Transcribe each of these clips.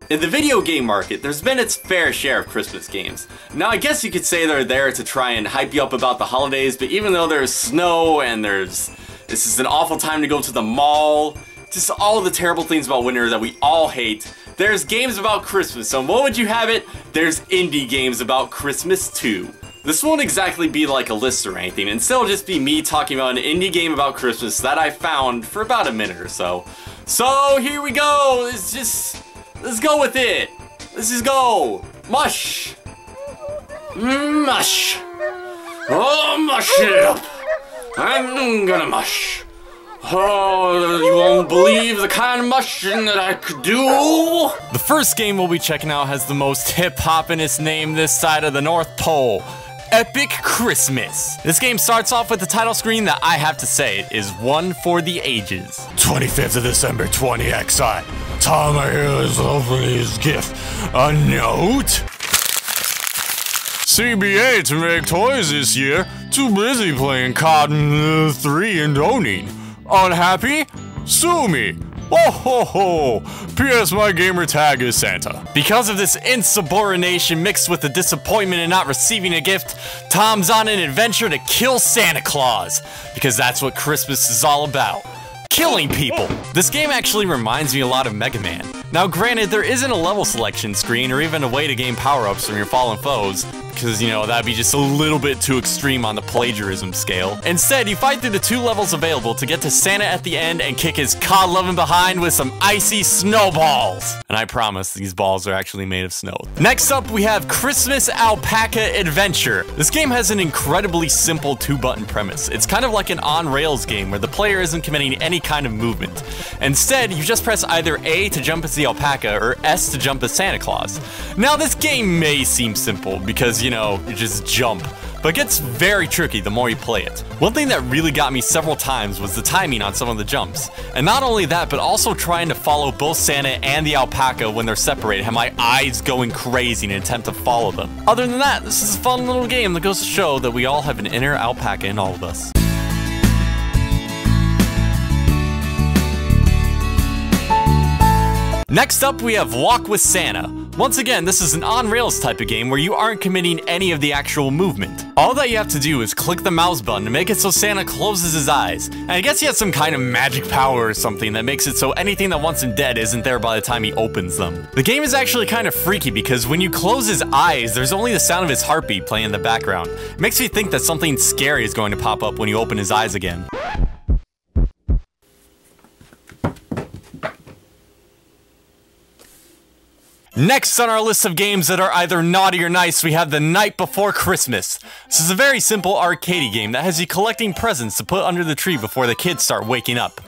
In the video game market, there's been its fair share of Christmas games. Now I guess you could say they're there to try and hype you up about the holidays, but even though there's snow and this is an awful time to go to the mall, just all of the terrible things about winter that we all hate, there's games about Christmas. So what would you have it? There's indie games about Christmas too. This won't exactly be like a list or anything, instead it'll just be me talking about an indie game about Christmas that I found for about a minute or so. So here we go, let's go with it. Let's just go. Mush. Mush. Oh, mush it up. I'm gonna mush. Oh, you won't believe the kind of mushing that I could do. The first game we'll be checking out has the most hip-hoppinest name this side of the North Pole. Epic Christmas. This game starts off with the title screen that I have to say is one for the ages. 25th of December 20XI. Tom here is opening his gift. A note? CBA to make toys this year. Too busy playing Cotton 3 and owning. Unhappy? Sue me. Oh ho ho! P.S. my gamer tag is Santa. Because of this insubordination mixed with the disappointment in not receiving a gift, Tom's on an adventure to kill Santa Claus. Because that's what Christmas is all about. Killing people! This game actually reminds me a lot of Mega Man. Now granted, there isn't a level selection screen or even a way to gain power-ups from your fallen foes, because, you know, that'd be just a little bit too extreme on the plagiarism scale. Instead, you fight through the 2 levels available to get to Santa at the end and kick his cod-loving behind with some icy snowballs. And I promise, these balls are actually made of snow. Next up, we have Christmas Alpaca Adventure. This game has an incredibly simple 2-button premise. It's kind of like an on-rails game where the player isn't committing any kind of movement. Instead, you just press either A to jump as the alpaca or S to jump as Santa Claus. Now, this game may seem simple because, you know, you just jump, but it gets very tricky the more you play it. One thing that really got me several times was the timing on some of the jumps. And not only that, but also trying to follow both Santa and the alpaca when they're separated, have my eyes going crazy in an attempt to follow them. Other than that, this is a fun little game that goes to show that we all have an inner alpaca in all of us. Next up, we have Walk with Santa. Once again, this is an on-rails type of game where you aren't committing any of the actual movement. All that you have to do is click the mouse button to make it so Santa closes his eyes. And I guess he has some kind of magic power or something that makes it so anything that wants him dead isn't there by the time he opens them. The game is actually kind of freaky because when you close his eyes, there's only the sound of his heartbeat playing in the background. It makes me think that something scary is going to pop up when you open his eyes again. Next on our list of games that are either naughty or nice, we have The Night Before Christmas. This is a very simple arcadey game that has you collecting presents to put under the tree before the kids start waking up.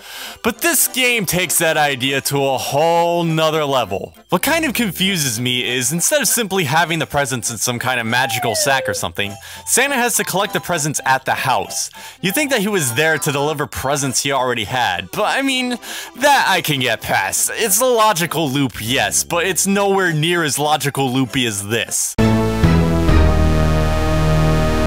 But this game takes that idea to a whole nother level. What kind of confuses me is, instead of simply having the presents in some kind of magical sack or something, Santa has to collect the presents at the house. You'd think that he was there to deliver presents he already had, but I mean, that I can get past. It's a logical loop, yes, but it's nowhere near as logical loopy as this.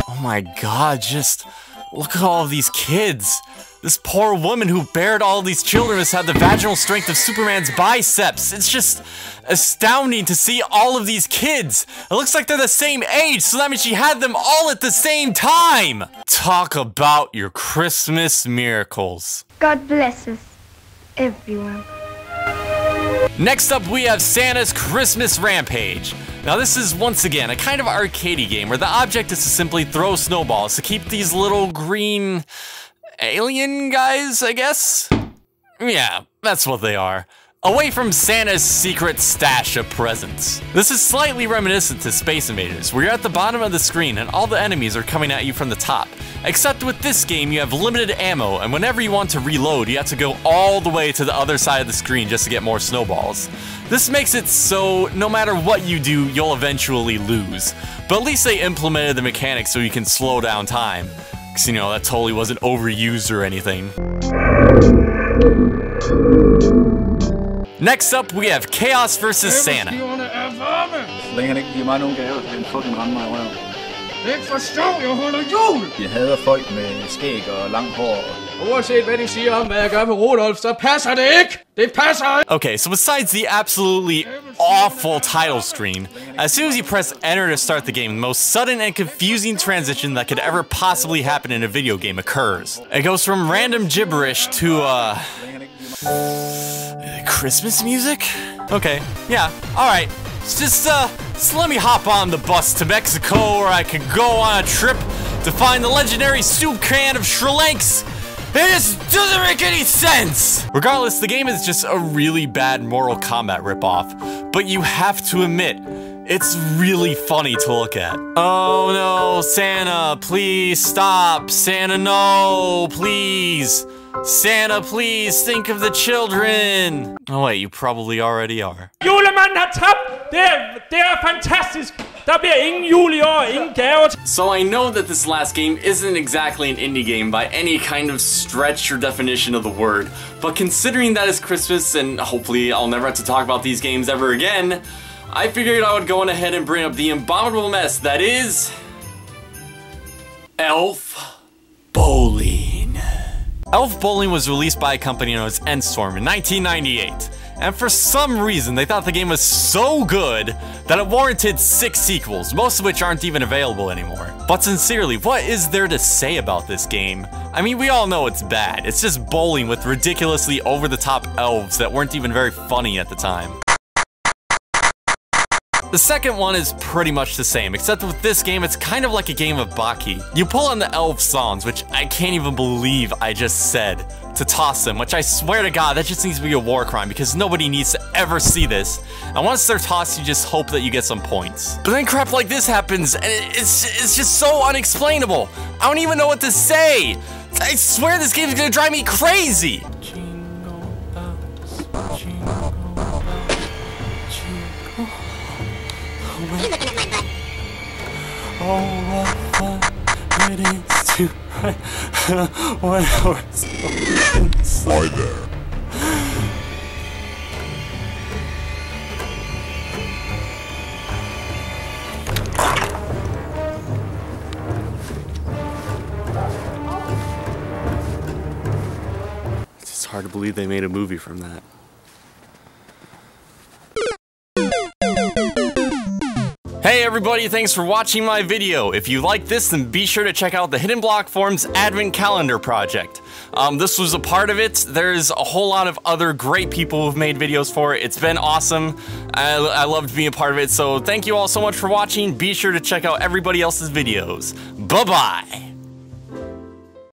Oh my god, just look at all of these kids. This poor woman who bared all these children has had the vaginal strength of Superman's biceps. It's just astounding to see all of these kids. It looks like they're the same age, so that means she had them all at the same time. Talk about your Christmas miracles. God bless us, everyone. Next up, we have Santa's Christmas Rampage. Now this is, once again, a kind of arcadey game where the object is to simply throw snowballs to keep these little green alien guys, I guess? Yeah, that's what they are. Away from Santa's secret stash of presents. This is slightly reminiscent to Space Invaders, where you're at the bottom of the screen and all the enemies are coming at you from the top. Except with this game, you have limited ammo, and whenever you want to reload, you have to go all the way to the other side of the screen just to get more snowballs. This makes it so, no matter what you do, you'll eventually lose. But at least they implemented the mechanics so you can slow down time. Because, you know, that totally wasn't overused or anything. Next up, we have Chaos vs. Santa. Ikke forstår, jeg holder jul! Jeg hader folk med skæg og langt hår. Uanset hvad de siger om, hvad jeg gør med Rudolf, så passer det ikke! Det passer ikke! Okay, so besides the absolutely awful title screen. As soon as you press enter to start the game, the most sudden and confusing transition that could ever possibly happen in a video game occurs. It goes from random gibberish to, Christmas music? Okay, yeah, alright. Just let me hop on the bus to Mexico, or I could go on a trip to find the legendary soup can of Sri Lanks. It just doesn't make any sense! Regardless, the game is just a really bad Mortal Kombat ripoff, but you have to admit, it's really funny to look at. Oh no, Santa, please stop. Santa, no, please. Santa, please think of the children. Oh wait, you probably already are. Julemanden har tabt! Det er fantastisk! Der bliver ingen jul i år, ingen gaver. So I know that this last game isn't exactly an indie game by any kind of stretch or definition of the word, but considering that it's Christmas and hopefully I'll never have to talk about these games ever again, I figured I would go on ahead and bring up the abominable mess that is... Elf Bowling. Elf Bowling was released by a company known as Endstorm in 1998. And for some reason, they thought the game was so good that it warranted 6 sequels, most of which aren't even available anymore. But sincerely, what is there to say about this game? I mean, we all know it's bad. It's just bowling with ridiculously over-the-top elves that weren't even very funny at the time. The second one is pretty much the same, except with this game, it's kind of like a game of Boku. You pull on the elf songs, which I can't even believe I just said, to toss them, which I swear to God, that just needs to be a war crime because nobody needs to ever see this. And once they're tossed, you just hope that you get some points. But then crap like this happens, and it's just so unexplainable. I don't even know what to say. I swear this game is gonna drive me crazy. Jingle bells, jingle bells, jingle. Oh, what fun it is to ride one horse. Hi there. It's just hard to believe they made a movie from that. Hey everybody, thanks for watching my video. If you like this, then be sure to check out the Hidden Block Forums Advent Calendar project. This was a part of it. There's a whole lot of other great people who've made videos for it. It's been awesome. I loved being a part of it, so thank you all so much for watching. Be sure to check out everybody else's videos. Bye-bye!